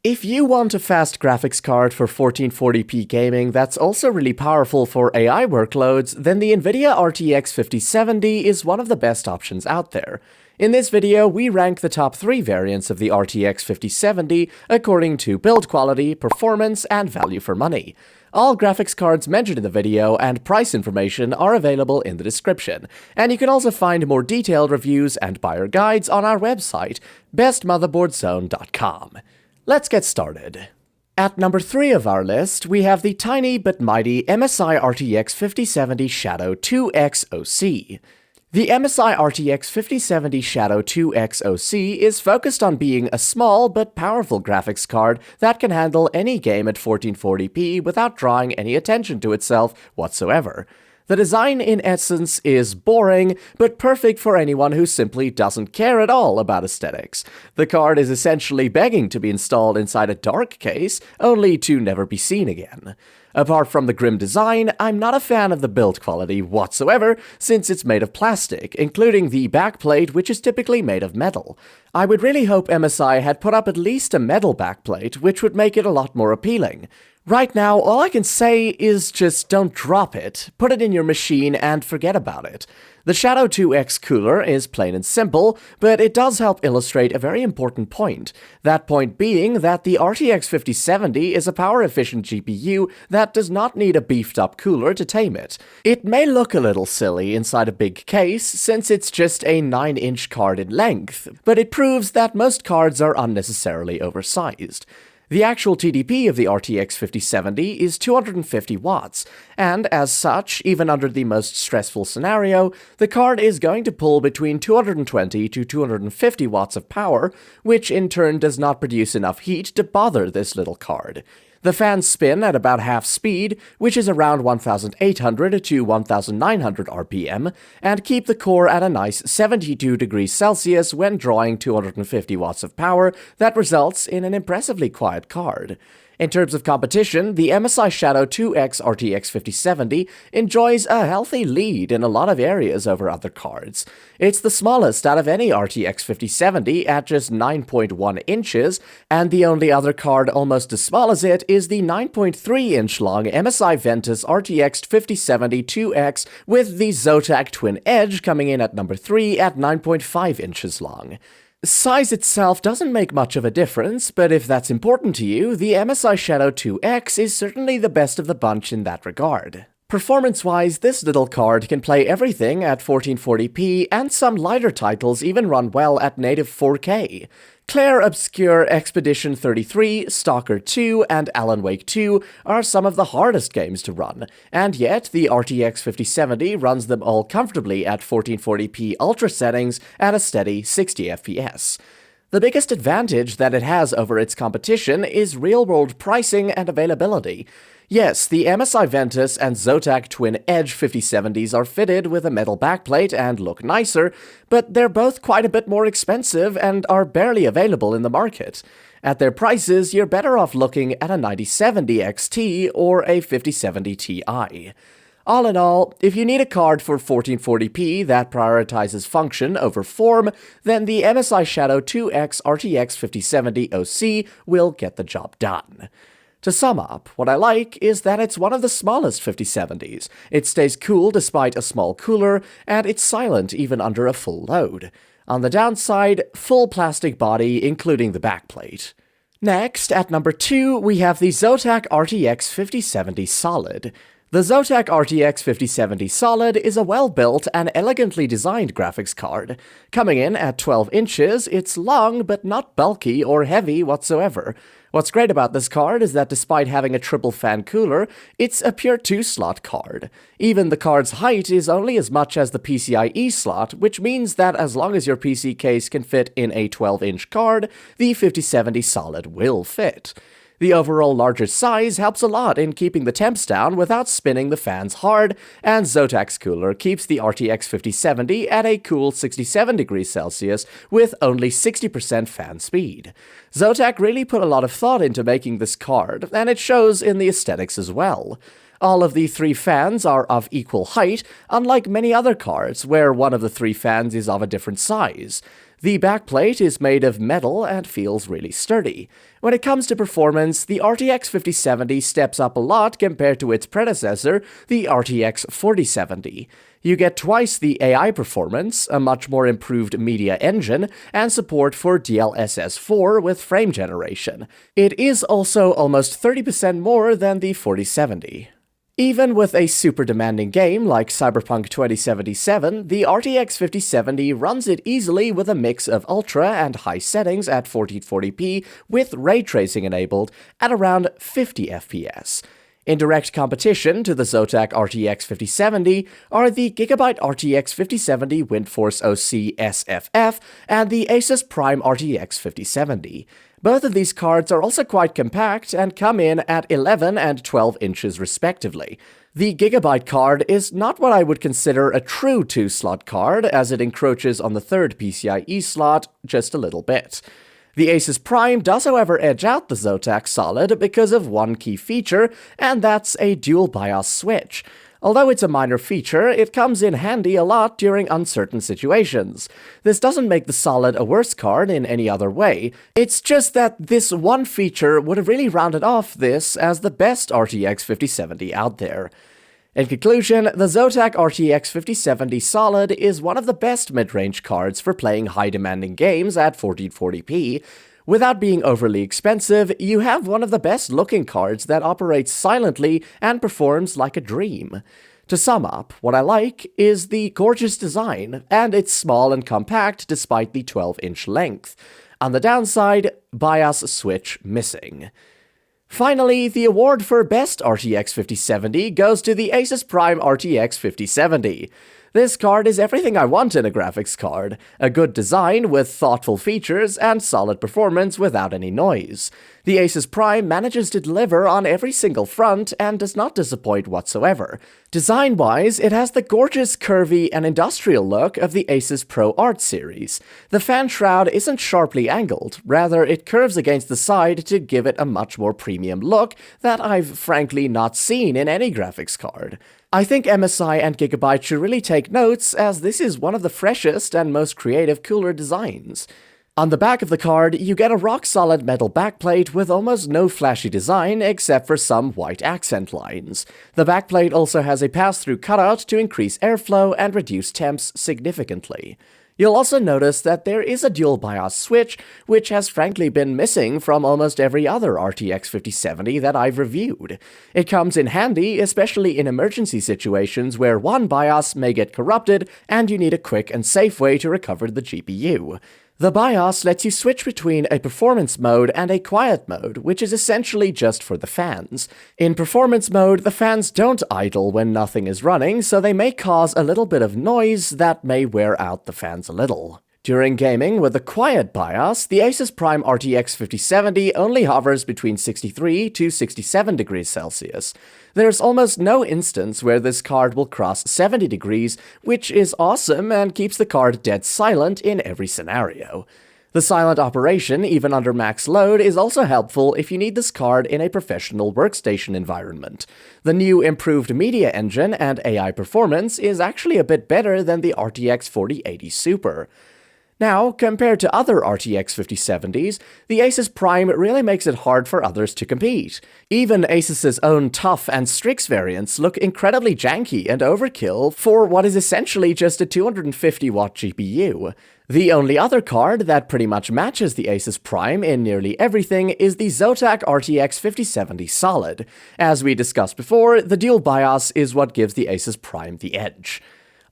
If you want a fast graphics card for 1440p gaming that's also really powerful for AI workloads, then the Nvidia RTX 5070 is one of the best options out there. In this video, we rank the top 3 variants of the RTX 5070 according to build quality, performance, and value for money. All graphics cards mentioned in the video and price information are available in the description, and you can also find more detailed reviews and buyer guides on our website, bestmotherboardzone.com. Let's get started. At number 3 of our list, we have the tiny but mighty MSI RTX 5070 Shadow 2X OC. The MSI RTX 5070 Shadow 2X OC is focused on being a small but powerful graphics card that can handle any game at 1440p without drawing any attention to itself whatsoever. The design, in essence, is boring, but perfect for anyone who simply doesn't care at all about aesthetics. The card is essentially begging to be installed inside a dark case, only to never be seen again. Apart from the grim design, I'm not a fan of the build quality whatsoever, since it's made of plastic, including the backplate, which is typically made of metal. I would really hope MSI had put up at least a metal backplate, which would make it a lot more appealing. Right now, all I can say is just don't drop it, put it in your machine, and forget about it. The Shadow 2X cooler is plain and simple, but it does help illustrate a very important point. That point being that the RTX 5070 is a power-efficient GPU that does not need a beefed-up cooler to tame it. It may look a little silly inside a big case, since it's just a 9-inch card in length, but it proves that most cards are unnecessarily oversized. The actual TDP of the RTX 5070 is 250 watts, and as such, even under the most stressful scenario, the card is going to pull between 220 to 250 watts of power, which in turn does not produce enough heat to bother this little card. The fans spin at about half speed, which is around 1800 to 1900 RPM, and keep the core at a nice 72 degrees Celsius when drawing 250 watts of power that results in an impressively quiet card. In terms of competition, the MSI Shadow 2X RTX 5070 enjoys a healthy lead in a lot of areas over other cards. It's the smallest out of any RTX 5070 at just 9.1 inches, and the only other card almost as small as it is the 9.3-inch long MSI Ventus RTX 5070 2X with the Zotac Twin Edge coming in at number 3 at 9.5 inches long. Size itself doesn't make much of a difference, but if that's important to you, the MSI Shadow 2X is certainly the best of the bunch in that regard. Performance-wise, this little card can play everything at 1440p, and some lighter titles even run well at native 4K. Claire Obscure Expedition 33, Stalker 2, and Alan Wake 2 are some of the hardest games to run, and yet the RTX 5070 runs them all comfortably at 1440p ultra settings at a steady 60 FPS. The biggest advantage that it has over its competition is real-world pricing and availability. Yes, the MSI Ventus and Zotac Twin Edge 5070s are fitted with a metal backplate and look nicer, but they're both quite a bit more expensive and are barely available in the market. At their prices, you're better off looking at a 9070 XT or a 5070 Ti. All in all, if you need a card for 1440p that prioritizes function over form, then the MSI Shadow 2X RTX 5070 OC will get the job done. To sum up, what I like is that it's one of the smallest 5070s, it stays cool despite a small cooler, and it's silent even under a full load. On the downside, full plastic body including the backplate. Next, at number 2, we have the Zotac RTX 5070 Solid. The Zotac RTX 5070 Solid is a well-built and elegantly designed graphics card. Coming in at 12 inches, it's long but not bulky or heavy whatsoever. What's great about this card is that despite having a triple fan cooler, it's a pure 2-slot card. Even the card's height is only as much as the PCIe slot, which means that as long as your PC case can fit in a 12-inch card, the 5070 Solid will fit. The overall larger size helps a lot in keeping the temps down without spinning the fans hard, and Zotac's cooler keeps the RTX 5070 at a cool 67 degrees Celsius with only 60% fan speed. Zotac really put a lot of thought into making this card, and it shows in the aesthetics as well. All of the 3 fans are of equal height, unlike many other cards where one of the 3 fans is of a different size. The backplate is made of metal and feels really sturdy. When it comes to performance, the RTX 5070 steps up a lot compared to its predecessor, the RTX 4070. You get twice the AI performance, a much more improved media engine, and support for DLSS 4 with frame generation. It is also almost 30% more than the 4070. Even with a super demanding game like Cyberpunk 2077, the RTX 5070 runs it easily with a mix of ultra and high settings at 1440p with ray tracing enabled at around 50 FPS. In direct competition to the Zotac RTX 5070 are the Gigabyte RTX 5070 Windforce OC SFF and the Asus Prime RTX 5070. Both of these cards are also quite compact and come in at 11 and 12 inches respectively. The Gigabyte card is not what I would consider a true 2-slot card, as it encroaches on the third PCIe slot just a little bit. The Asus Prime does however edge out the Zotac Solid because of one key feature, and that's a dual BIOS switch. Although it's a minor feature, it comes in handy a lot during uncertain situations. This doesn't make the Solid a worse card in any other way, it's just that this one feature would have really rounded off this as the best RTX 5070 out there. In conclusion, the Zotac RTX 5070 Solid is one of the best mid-range cards for playing high-demanding games at 1440p. Without being overly expensive, you have one of the best-looking cards that operates silently and performs like a dream. To sum up, what I like is the gorgeous design, and it's small and compact despite the 12-inch length. On the downside, BIOS switch missing. Finally, the award for Best RTX 5070 goes to the Asus Prime RTX 5070. This card is everything I want in a graphics card. A good design with thoughtful features and solid performance without any noise. The Asus Prime manages to deliver on every single front and does not disappoint whatsoever. Design-wise, it has the gorgeous, curvy, and industrial look of the Asus Pro Art series. The fan shroud isn't sharply angled, rather it curves against the side to give it a much more premium look that I've frankly not seen in any graphics card. I think MSI and Gigabyte should really take notes, as this is one of the freshest and most creative cooler designs. On the back of the card, you get a rock-solid metal backplate with almost no flashy design except for some white accent lines. The backplate also has a pass-through cutout to increase airflow and reduce temps significantly. You'll also notice that there is a dual BIOS switch, which has frankly been missing from almost every other RTX 5070 that I've reviewed. It comes in handy, especially in emergency situations where one BIOS may get corrupted and you need a quick and safe way to recover the GPU. The BIOS lets you switch between a performance mode and a quiet mode, which is essentially just for the fans. In performance mode, the fans don't idle when nothing is running, so they may cause a little bit of noise that may wear out the fans a little. During gaming with a quiet BIOS, the Asus Prime RTX 5070 only hovers between 63 to 67 degrees Celsius. There's almost no instance where this card will cross 70 degrees, which is awesome and keeps the card dead silent in every scenario. The silent operation, even under max load, is also helpful if you need this card in a professional workstation environment. The new improved media engine and AI performance is actually a bit better than the RTX 4080 Super. Now, compared to other RTX 5070s, the Asus Prime really makes it hard for others to compete. Even Asus's own TUF and Strix variants look incredibly janky and overkill for what is essentially just a 250-watt GPU. The only other card that pretty much matches the Asus Prime in nearly everything is the Zotac RTX 5070 Solid. As we discussed before, the dual BIOS is what gives the Asus Prime the edge.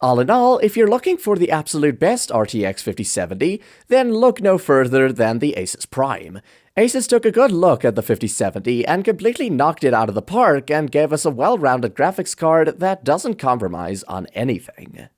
All in all, if you're looking for the absolute best RTX 5070, then look no further than the Asus Prime. Asus took a good look at the 5070 and completely knocked it out of the park and gave us a well-rounded graphics card that doesn't compromise on anything.